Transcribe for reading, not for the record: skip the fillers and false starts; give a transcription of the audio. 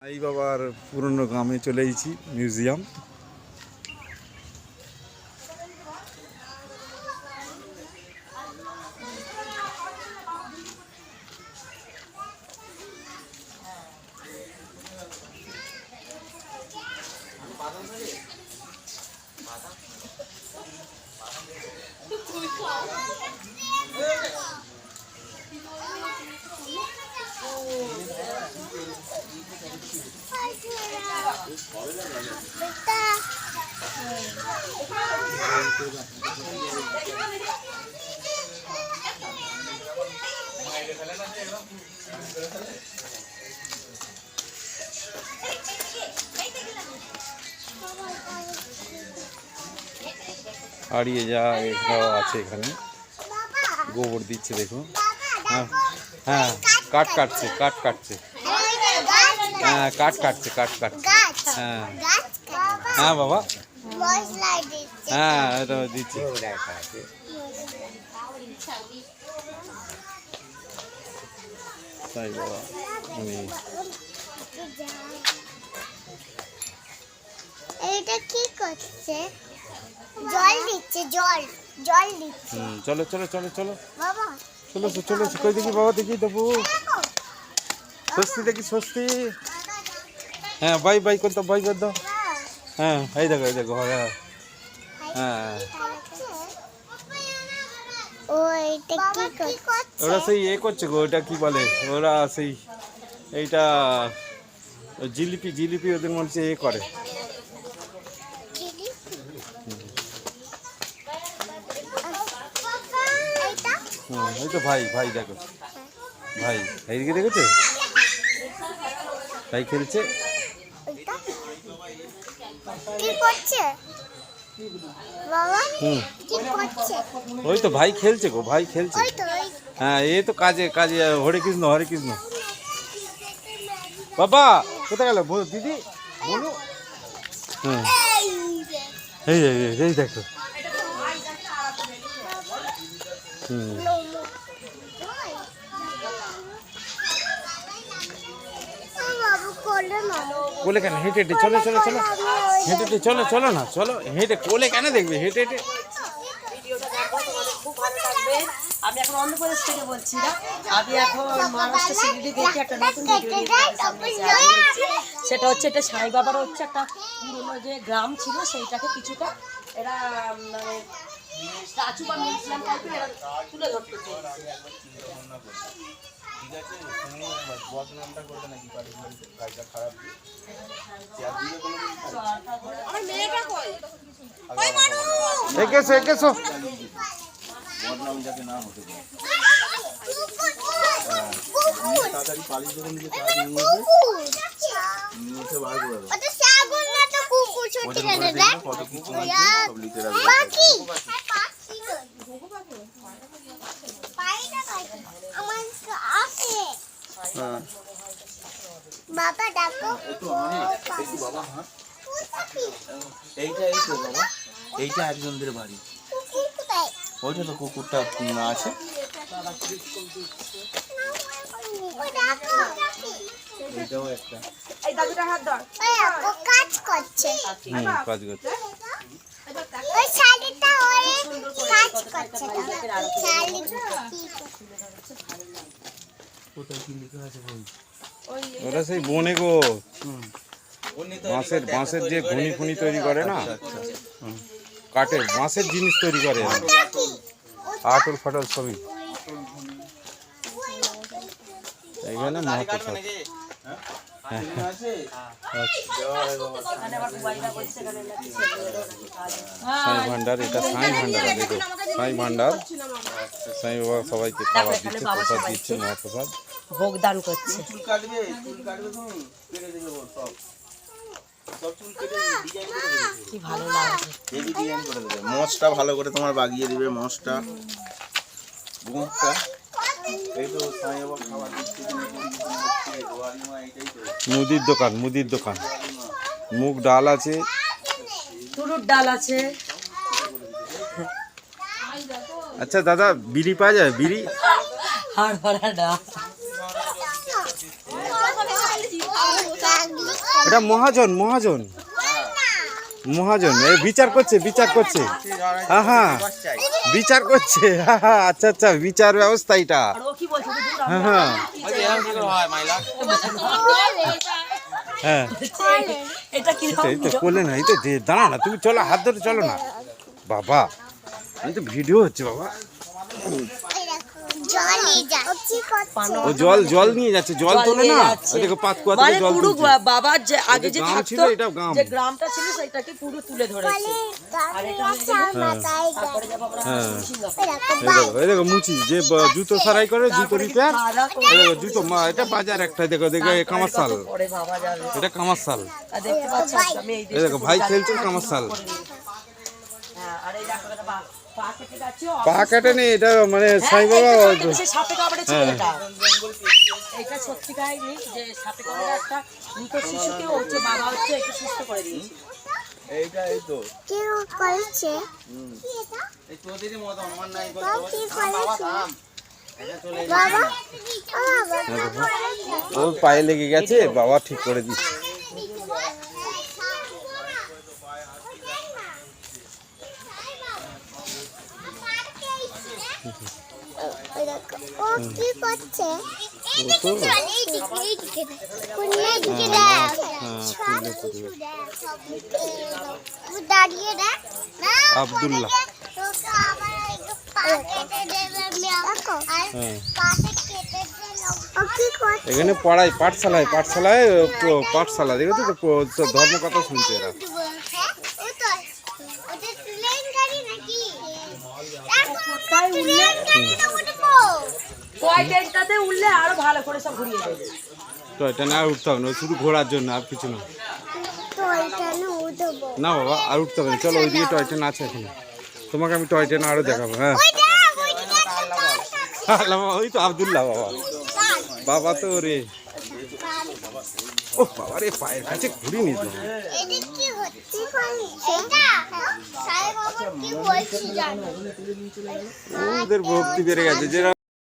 সাই বাবার পুরনো গ্রামে চলে এসেছি, মিউজিয়াম। আর ये যা আছে এখানে গোবর দিচ্ছে, দেখো। হ্যাঁ হ্যাঁ, কাঠ কাটছে, কাঠ কাটছে। হ্যাঁ, কাঠ কাটছে, কাঠ কাটছে। হ্যাঁ হ্যাঁ বাবা, হ্যাঁ এটা দিচ্ছি। তাই বাবা, এটা কি করছে? জল দিচ্ছে, জল জল দিচ্ছে। চলো চলো চলো চলো বাবা, চলো চলো, কই দেখি বাবা, দেখি দেবো। স্বস্তি দেখি, স্বস্তি। হ্যাঁ, বাই বাই করতো, বাই কর দাও। হ্যাঁ, এই দেখো, এই দেখো। হ্যাঁ হ্যাঁ, ও এটা কি করছে? ওরা সেই করছে গো, ওটা কি বলে ওরা, সেই এইটা জিলিপি, জিলিপি ওদের মনে হচ্ছে করে। এই তো ভাই, ভাই দেখো, ভাই এইদিকে দেখেছো, ভাই খেলছে। কি করছে বাবা? কি করছে? ওই তো ভাই খেলছে গো, ভাই খেলছে। হ্যাঁ, এ তো কাজে কাজে, হরে কৃষ্ণ, হরে কৃষ্ণ। বাবা কোথায় গেল দিদি, বলো। হ্যাঁ, এই এই দেখো। কোলে কেন? হেঁটে হেঁটে চলো চলো চলো, হেঁটে হেঁটে চলো চলো না, চলো হেঁটে। কোলে কেন দেখবে, হেঁটে হেঁটে। আমি এখন অন্ধ্রপ্রদেশ থেকে বলছি না, আমি এখন মহারাষ্ট্র শিলিগুড়ি দেখে একটা নতুন ভিডিও সেটা হচ্ছে, এটা সাই বাবার হচ্ছে একটা পুরোনো যে গ্রাম ছিল, সেইটাকে কিছুটা এরা মানে স্ট্যাচু বা মিউজিয়াম টাইপের এরা তুলে ধরতে চেয়েছে। একেছো একেছো, বদনাম যাতে না হতে পারে। তাড়াতাড়ি পালিশ যখন নিয়ে তাড়াতাড়ি নিয়ে এসে বার করে দেবো। কত কিছু সব লিখে রাখবো। বাবা ডাকো, একটু বাবা। হ্যাঁ, এইটা এই তো বাবা, এইটা একজনদের বাড়ি। ওইটা তো কুকুরটা আছে। এইটাও একটা। এই দাদুটা হাত ধর। ও কাজ করছে। কাজ করছে। ওই শাড়িটা ওই কাজ করছে। শাড়িটা কোথায় কি লেখা আছে বই? ওরা সেই বনে গো, বাঁশের যে ঘুনি ফুনি তৈরি করে না, কাঠের বাঁশের জিনিস তৈরি করে, আটল ফাটল সবই এইখানে মহাপ্রসাদ। সাই ভান্ডার, এটা সাই ভান্ডার, দেখো সাই ভান্ডার। সাই বাবা সবাইকে খাবার দিচ্ছে, প্রসাদ দিচ্ছে, মহাপ্রসাদ ভোগ দান করছে। চুল কাটবে, চুল কাটবে তুমি কেটে দেবে সব। সব চুল কেটে ডিজাইন করে দেবে। কি ভালো লাগছে, হেভি ডিজাইন করে দেবে। মোচটা ভালো করে তোমার বাগিয়ে দিবে, মোচটা মুখটা। এই তো সাই বাবা খাবার দিচ্ছে। মুদির দোকান, মুদির দোকান। মুগ ডাল আছে, তুরুর ডাল আছে। আচ্ছা দাদা, বিড়ি পাওয়া যায়? বিড়ি, হাড় ভরা ডাল। এটা মহাজন মহাজন মহাজন এই বিচার করছে হ্যাঁ হ্যাঁ বিচার করছে হ্যাঁ হ্যাঁ আচ্ছা আচ্ছা বিচার ব্যবস্থা এটা আর ও কি বলছে যে দূর হ্যাঁ হ্যাঁ হ্যাঁ এটা কি এই তো করলে না এই তো দাঁড়া না তুমি চলো হাত ধরে চলো না বাবা এই তো ভিডিও হচ্ছে বাবা ও জল নিয়ে যাচ্ছে জল তোলে না ওই দেখো পাত কুয়া থেকে মানে জল পুরো তুলছে বাবার যে আগে যে গ্রাম থাকতো ছিল, এটা গ্রাম। যে গ্রামটা ছিল সেটাকে পুরো তুলে ধরেছে আর এটা তারপরে যাবো আমরা হ্যাঁ সিঙ্গাপুর এই দেখো মুচি যে জুতো সারাই করে জুতো রিপেয়ার এই দেখো জুতো এটা বাজার একটা দেখো দেখো কামারশাল পরে বাবা যাবে এটা কামারশাল আর দেখতে পাচ্ছ আমি এই এই দেখো ভাই খেলছে কামারশাল হ্যাঁ আর এই দেখো এটা পা কেটে যাচ্ছে পা কাটে নেই এটা মানে সাই বাবা সে সাপে কামড়ে ছিল এটা এটা সত্যি কাহিনী যে সাপে কামড়ে একটা মৃত শিশুকে হচ্ছে বাবা হচ্ছে একটু সুস্থ করে দিয়েছে এইটা এই তো কেউ করেছে এই তোদেরই মত আমার নাই কি করেছে এটা চলে বাবা ওর পায়ে লেগে গেছে বাবা ঠিক করে দিচ্ছে ও কি করছে ও তো দাঁড়িয়ে দেখ আব্দুল্লাহ হ্যাঁ এখানে পড়াই পাঠশালায় পাঠশালা দেখেছো তো ধর্মকথা শুনছে এরা টয় ট্রেনটাতে উঠলে আরো ভালো করে সব ঘুরিয়ে দেবে তো এটা না আর উঠতে হবে না শুধু ঘোরার জন্য আর কিছু না না বাবা আর উঠতে হবে না চলো ওইদিকে টয় ট্রেন আছে এখানে তোমাকে আমি টয় ট্রেন আরো দেখাবো হ্যাঁ আল্লাহ ওই তো আব্দুল্লাহ বাবা বাবা তো রে ও বাবা রে পায়ের কাছে ঘুরিয়ে নিত ওদের ভক্তি বেড়ে গেছে যেটা